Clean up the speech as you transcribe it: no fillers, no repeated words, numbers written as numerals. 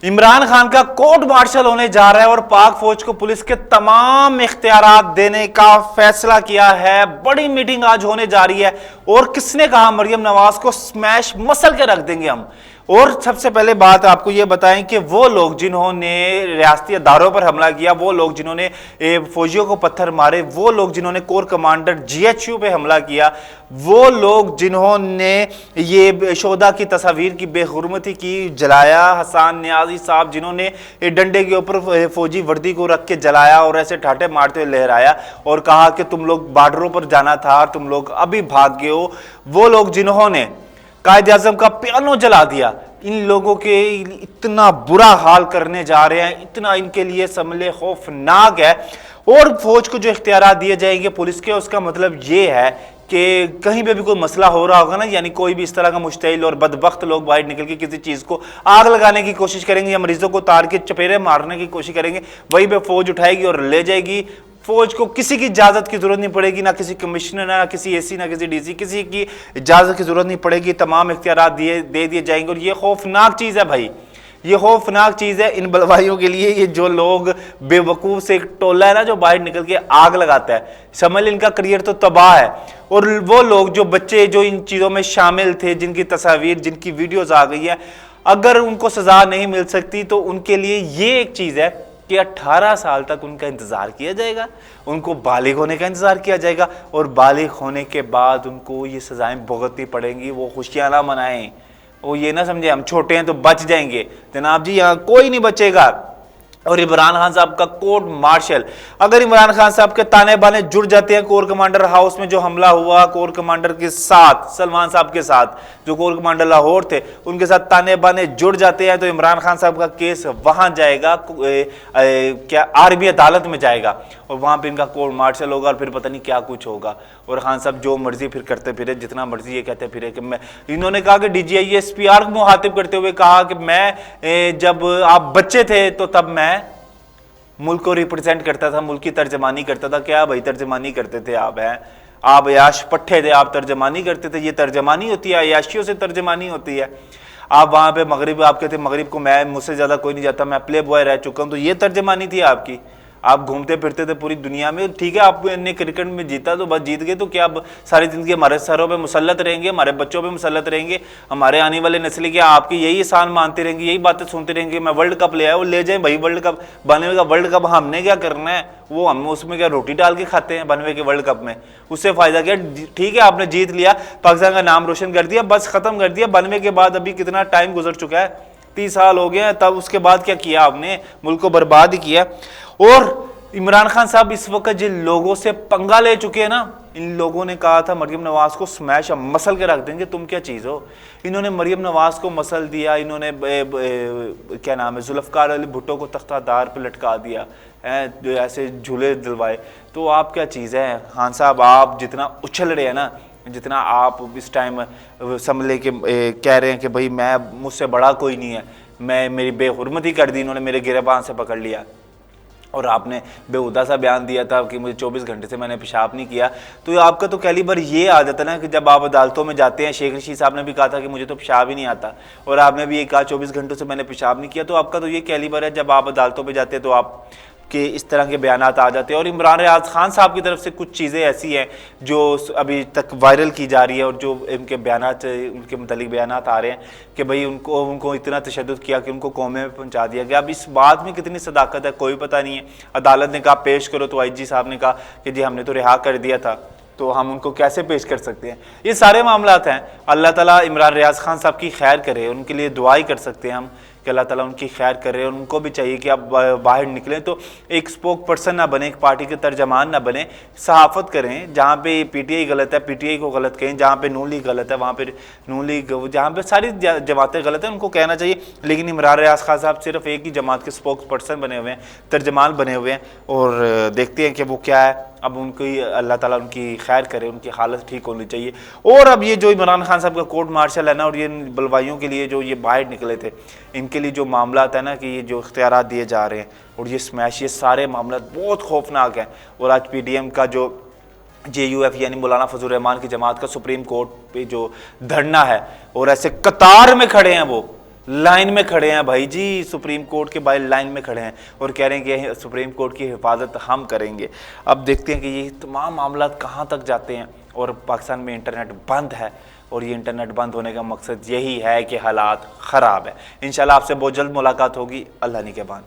इमरान खान का court martial होने जा रहा है और पाक फौज को पुलिस के तमाम इख्तियारात देने का फैसला किया है। बड़ी मीटिंग आज होने जा रही है और किसने कहा मरियम नवाज को स्मैश मसल के रख देंगे हम। और सबसे पहले बात आपको यह बताएं कि वो लोग जिन्होंने रियासती अदारों पर हमला किया, वो लोग जिन्होंने फौजियों को पत्थर मारे, वो लोग जिन्होंने कोर कमांडर जीएचयू पे हमला किया, वो लोग जिन्होंने ये शोधा की तस्वीर की बेहुरमती की, जलाया, हसन नियाजी साहब जिन्होंने डंडे के ऊपर फौजी वर्दी को रख के जलाया और ऐसे ठाटे मारते हुए लहराया और कहा कि तुम लोग बॉर्डरों पर जाना था, तुम लोग अभी भाग गए हो, वो लोग जिन्होंने कायद आजम का पियानो जला दिया, इन लोगों के इतना बुरा हाल करने जा रहे हैं, इतना इनके लिए समले खौफनाक है। और फौज को जो इख्तियारात दिए जाएंगे पुलिस के, उसका मतलब ये है कि कहीं पे भी कोई मसला हो रहा होगा ना, यानी कोई भी इस तरह का मुश्तइल और बदबख्त लोग बाहर निकल के किसी चीज को आग लगाने की कोशिश करेंगे या मरीजों को तार के चपेरे मारने की कोशिश करेंगे, वहीं पे फौज उठाएगी और ले जाएगी। फौज को किसी की इजाजत की जरूरत नहीं पड़ेगी, ना किसी कमिश्नर, ना किसी एसी, ना किसी डीसी, किसी की इजाजत की जरूरत नहीं पड़ेगी। तमाम इख्तियारात दे दिए जाएंगे और ये खौफनाक चीज है भाई, ये खौफनाक चीज है इन बलवाइयों के लिए। ये जो लोग बेवकूफ से एक टोला है ना जो बाहर निकल के आग लगाता है, समझ इनका करियर तो तबाह है। और वो लोग जो बच्चे जो इन चीजों में शामिल थे, जिनकी तस्वीर, जिनकी वीडियोज आ गई है, अगर उनको सजा नहीं मिल सकती तो उनके लिए ये एक चीज है कि 18 साल तक उनका इंतजार किया जाएगा, उनको बालिग होने का इंतजार किया जाएगा और बालिग होने के बाद उनको ये सजाएं भुगतनी पड़ेंगी। वो खुशियां ना मनाएं, वो ये ना समझे हम छोटे हैं तो बच जाएंगे। जनाब जी, यहाँ कोई नहीं बचेगा। और इमरान खान साहब का कोर्ट मार्शल, अगर इमरान खान साहब के ताने बाने जुड़ जाते हैं, कोर कमांडर हाउस में जो हमला हुआ कोर कमांडर के साथ, सलमान साहब के साथ, जो कोर कमांडर लाहौर थे, उनके साथ ताने बाने जुड़ जाते हैं तो इमरान खान साहब का केस वहां जाएगा, क्या आर्मी अदालत में जाएगा और वहां पर इनका कोर्ट मार्शल होगा और फिर पता नहीं क्या कुछ होगा। और खान साहब जो मर्जी फिर करते फिरे, जितना मर्जी ये कहते फिरे कि मैं, इन्होंने कहा कि DGI SPR को मुखातिब करते हुए कहा कि मैं जब आप बच्चे थे तो तब मैं मुल्क को रिप्रेजेंट करता था, मुल्क की तर्जमानी करता था। क्या भाई तर्जमानी करते थे आप? हैं आप अयाश पट्टे थे, आप तर्जमानी करते थे? ये तर्जमानी होती है, अयाशियों से तर्जमानी होती है। आप वहां पे मगरिब, आप कहते मगरिब को मैं, मुझसे ज्यादा कोई नहीं जाता, मैं प्ले बॉय रह चुका हूं, तो ये तर्जमानी थी आपकी? आप घूमते फिरते थे पूरी दुनिया में, ठीक है आपने क्रिकेट में जीता तो बस जीत गए, तो क्या अब सारी जिंदगी हमारे सरों पे मुसल्लत रहेंगे, हमारे बच्चों पे मुसल्लत रहेंगे, हमारे आने वाले नस्लें क्या आपकी यही एहसान मानते रहेंगे, यही बातें सुनते रहेंगे? मैं वर्ल्ड कप ले आया, वो ले जाए भाई, वर्ल्ड कप बनवे का वर्ल्ड कप हमने क्या करना है? वो हम उसमें क्या रोटी डाल के खाते हैं बनवे के वर्ल्ड कप में? उससे फायदा क्या? ठीक है आपने जीत लिया, पाकिस्तान का नाम रोशन कर दिया, बस खत्म कर दिया। बनवे के बाद अभी कितना टाइम गुजर चुका है, 30 साल हो गए, तब उसके बाद क्या किया आपने? मुल्क को बर्बाद ही किया। और इमरान खान साहब इस वक्त जिन लोगों से पंगा ले चुके हैं ना, इन लोगों ने कहा था मरियम नवाज को स्मैश मसल के रख देंगे, तुम क्या चीज़ हो? इन्होंने मरियम नवाज को मसल दिया, इन्होंने क्या नाम है, जुल्फकार अली भुट्टो को तख्तादार पर लटका दिया, ऐसे झूले दिलवाए, तो आप क्या चीज़ है? खान साहब आप जितना उछल रहे हैं ना, जितना आप इस टाइम समले के कह रहे हैं कि भाई मैं, मुझसे बड़ा कोई नहीं है, मैं, मेरी बेहुरमती कर दी इन्होंने, मेरे गिरबान से पकड़ लिया, और आपने बेहुदा सा बयान दिया था कि मुझे 24 घंटे से मैंने पेशाब नहीं किया, तो आपका तो कैलिबर ये आ जाता ना कि जब आप अदालतों में जाते हैं, शेख रशीद साहब ने भी कहा था कि मुझे तो पेशाब ही नहीं आता, और आपने भी ये कहा 24 घंटों से मैंने पेशाब नहीं किया, तो आपका तो ये कैलिबर है। जब आप अदालतों में जाते हैं तो आप कि इस तरह के बयानात आ जाते हैं। और इमरान रियाज खान साहब की तरफ से कुछ चीज़ें ऐसी हैं जो अभी तक वायरल की जा रही है और जो इनके बयानात, उनके मुतालिक बयानात आ रहे हैं कि भाई उनको इतना तशद्दुद किया कि उनको कौमे में पहुंचा दिया गया। अब इस बात में कितनी सदाकत है कोई पता नहीं है। अदालत ने कहा पेश करो, तो IG साहब ने कहा कि जी हमने तो रिहा कर दिया था, तो हम उनको कैसे पेश कर सकते हैं? ये सारे मामलात हैं। अल्लाह ताला इमरान रियाज खान साहब की खैर करे, उनके लिए दुआ ही कर सकते हैं हम कि अल्लाह ताला उनकी खैर करे। और उनको भी चाहिए कि आप बाहर निकलें तो एक स्पोक पर्सन ना बने, एक पार्टी के तर्जमान ना बने, सहाफ़त करें। जहाँ पे PTI गलत है PTI को गलत कहें, जहाँ पे नून लीग गलत है वहाँ पे नून लीग, जहाँ पे सारी जमातें गलत हैं उनको कहना चाहिए। लेकिन इमरान रियाज खान साहब सिर्फ एक ही जमात के स्पोक पर्सन बने हुए हैं, तर्जमान बने हुए हैं, और देखते हैं कि वो क्या है। अब उनकी अल्लाह ताला उनकी खैर करे, उनकी हालत ठीक होनी चाहिए। और अब ये जो इमरान खान साहब का कोर्ट मार्शल है ना, और ये बलवाइयों के लिए जो ये बाहर निकले थे, इनके लिए जो मामला है ना कि ये जो इख्तियारात दिए जा रहे हैं और ये स्मैश, ये सारे मामला बहुत खौफनाक हैं। और आज PDM का जो JUF यानी मौलाना फजल रहमान की जमात का सुप्रीम कोर्ट पे जो धरना है, और ऐसे कतार में खड़े हैं वो, लाइन में खड़े हैं भाई जी, सुप्रीम कोर्ट के बाहर लाइन में खड़े हैं और कह रहे हैं कि सुप्रीम कोर्ट की हिफाजत हम करेंगे। अब देखते हैं कि ये तमाम मामला कहाँ तक जाते हैं। और पाकिस्तान में इंटरनेट बंद है और ये इंटरनेट बंद होने का मकसद यही है कि हालात ख़राब है। इंशाल्लाह आपसे बहुत जल्द मुलाकात होगी। अल्लाह निगहबान।